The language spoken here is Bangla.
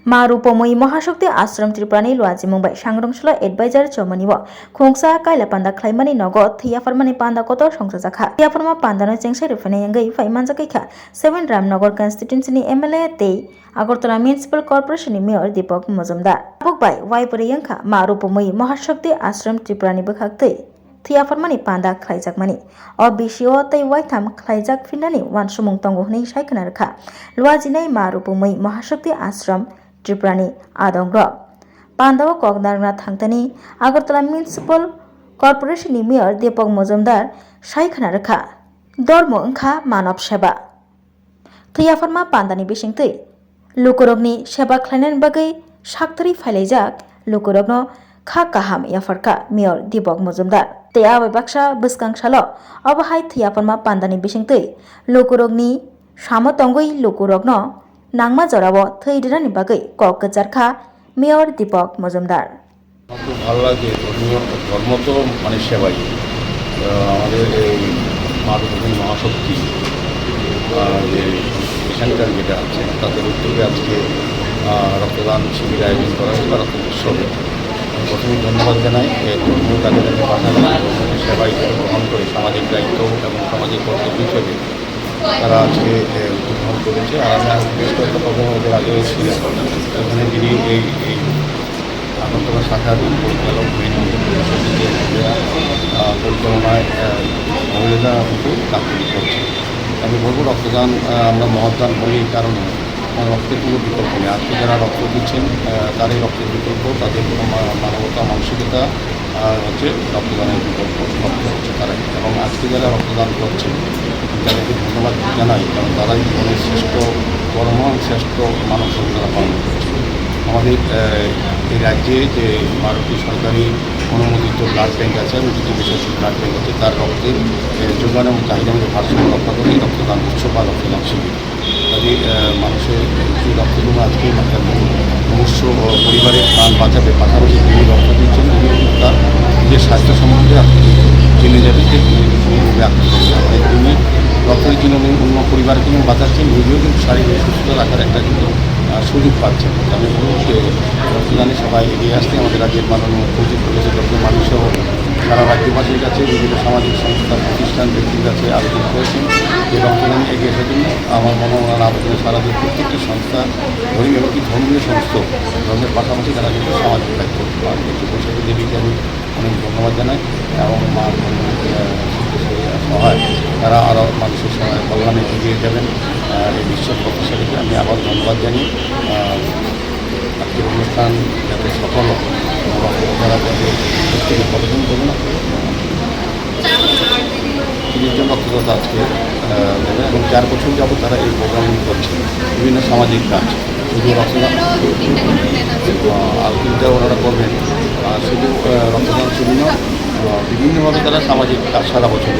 मा रूपमयी महाशक्ति आश्रम त्रिपुरानि लुआजी मुंबई सांग्रांसुला एडभाइजर चमनिव खोंसा कायला पान्दा खलाइमानि नगद थैयाफोरमानि पान्दा कत संसाजाखा थैयाफोरमा पान्दानो चेंसाइ रुफानाय अंगै फाइमानजाखैखा 7 रामनगर कन्स्टिट्युएन्सिनि एमएलए ते আগরতলা মিউনিসিপাল কর্পোরেশনनि मेयर दीपक मजुमदार बुकबाय वाइपुरि यंखा मा रूपमयी महाशक्ति आश्रम त्रिपुरानि बखाक्तै थैयाफोरमानि पान्दा खलाइजाकमानि अ बिसिओ तै वाइथाम खलाइजाक फिन्नानि वान सुमुं तंगो हनै सायखना रखा लुआजिनाय मा रूपमयी महाशक्ति आश्रम त्रिपुरानि आदंग्र पान्दाव कगनारना थांतानि আগরতলা मिउनिसिपाल कर्पोरेशननि मेयर दीपक मजुमदार सायखना रखा धर्म ओंखा मानव सेवा थैयाफोरमा पान्दानि बिसिंतै लुकुरगनि सेवा खालायनायनि बागै साक्तरि फायलायजाक लुकुरगनो खा काहाम याफरका मेयर दीपक मजुमदार ते आबै बाक्सा बसकांसाल अबहाय थैयाफोरमा पान्दानि बिसिंतै लुकुरगनि सामो तंगै लुकुरगनो नांमा जराव थैदेरानि बागै कगजारखा मेयर दीपक मजुमदार খুব ভালো লাগে ধর্ম তো মানে সেবাই আমাদের এই মা রূপময়ী মহাশক্তি যে এখানকার যেটা আছে তাদের উদ্যোগে আজকে রক্তদান শিবির আয়োজন করা হয়েছে বা রক্ত উৎসবে প্রথমেই ধন্যবাদ জানাই ধর্মীয় কাজে পাঠানো ধর্মের সেবাই গ্রহণ করে সামাজিক দায়িত্ব এবং সামাজিক কর্তব্য হিসেবে তারা আজকে উদ্বোধন করেছে। আর আমি বেশ কয়েকটা প্রোগ্রাম ওদের আগে ছিলেন ওখানে যিনি এই আগরতলা শাখার পরিচালক পরিচালনায় মহিলারা কিন্তু কাজ করছে। আমি বলবো রক্তদান আমরা মহৎদান বলি এই কারণে রক্তের কোনো বিকল্প নেই। আজকে যারা রক্ত দিচ্ছেন তারই রক্তের বিকল্প, তাদের কোনো মানবতা মানসিকতা হচ্ছে রক্তদানের বিকল্প রক্ত হচ্ছে তারাই। এবং আজকে যারা রক্তদান করছেন তাদেরকে ধন্যবাদ জানাই, কারণ তারাই জীবনের শ্রেষ্ঠ পরমহান শ্রেষ্ঠ মানব সভ্যতা পালন করছে। আমাদের এই রাজ্যে যে 12টি সরকারি অনুমোদিত ব্লাড ব্যাঙ্ক আছে এবং দুটি বেসরকারি ব্লাড ব্যাঙ্ক আছে, তার রক্তের যোগান এবং চাহিদা মধ্যে ভারসাম্য রক্ষা করে এই রক্তদান উৎসব বা রক্তদান শিবির। কাজে মানুষের যে রক্তগুলো আজকে মনুষ্য পরিবারের প্রাণ বাঁচাবে, পাশাপাশি তিনি রক্ত দিচ্ছেন তিনি তার নিজের স্বাস্থ্য সম্বন্ধে জেনে যাবে যে তিনি আত্মীয় তিনি রক্তের জন্য অন্য পরিবারকে বাঁচাচ্ছেন, নিজেও কিন্তু শারীরিক সুস্থতা রাখার একটা কিন্তু সুযোগ পাচ্ছেন। আমি বলব যে রক্তদানে সবাই এগিয়ে আসতে আমাদের রাজ্যের মাননীয় মুখ্যমন্ত্রী প্রফেসর ডক্টর মানিক সহ সারা রাজ্যবাসীর কাছে বিভিন্ন সামাজিক সংস্থা প্রতিষ্ঠান ব্যক্তির কাছে আবেদন করেছেন যে রক্তদানে এগিয়ে আসার জন্য। আমার মনে হয় আবেদনে সারা দেশ প্রত্যেকটি সংস্থা ধর্মীয় এমনকি ধর্মীয় সংস্থা ধর্মের পাশাপাশি তারা কিন্তু সামাজিক দায়িত্ব পালন করছে। বৈশাখী দেবীকে আমি অনেক ধন্যবাদ জানাই এবং মা সহায় তারা আরও মানুষের সহায় কল্যাণে এগিয়ে যাবেন এই বিশ্বাস প্রত্যাশা রেখে আমি আবার ধন্যবাদ জানি। আজকের অনুষ্ঠান যাতে সফল তারা যাতে প্রত্যেকে প্রদর্শন করবে না 30 জন রক্তদাতা আজকে দেবে এবং 4 বছর যাবত তারা এই প্রোগ্রামগুলি করছে বিভিন্ন সামাজিক কাজ। শুধু রক্তদান আর তিনটা ওনারা করবেন, শুধু রক্তদান শুধু না বিভিন্নভাবে তারা সামাজিক কাজ সারা বছর